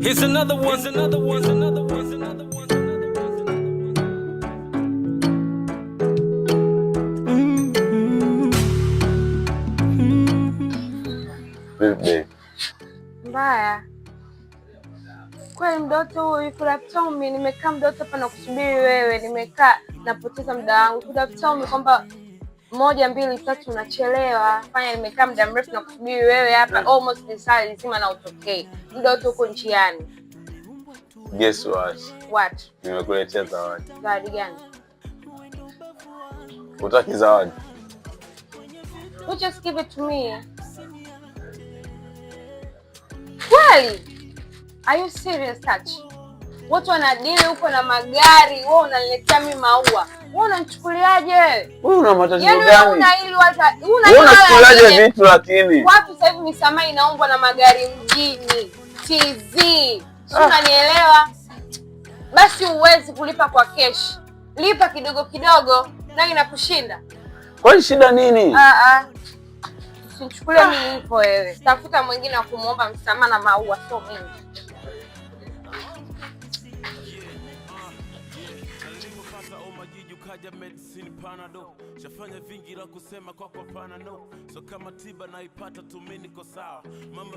Here's another one. Here's another one. Here's another one. Here's another one. Mbaya kweli, mdoto huyu kutafuta mimi. Nimekaa mdoto hapa na kusubiri wewe, nimekaa napoteza muda wangu kutafuta mimi kwamba 1 2 3 unachelewa. Fanya nimekaa muda mrefu na kusubiri wewe hapa almost saa nzima na utokee. Mdoto uko njiani. Guess what? What? Nimekuletea zawadi. Zawadi gani? Utaki zawadi? You just give it to me. Kweli? Are you serious Touch? Watu wanadili huko na magari, wewe unaniletea mimi maua. Wewe unanichukuliaje? Wewe una matatizo gani? Yaani una hili wala unachukuliaje vitu lakini? Watu sasa hivi misamaha inaombwa na magari mjini. TZ. Unanielewa? Basi uwezi kulipa kwa cash. Lipa kidogo kidogo na inakushinda. Kwani shida nini? Usinichukulie mimi hivyo wewe. Tafuta mwingine wa kumuomba msamaha na maua, sio mimi. Medicine Panado shafanya vingi la kusema kwa pana no, so kama tiba naipata tu mimi niko sawa mama.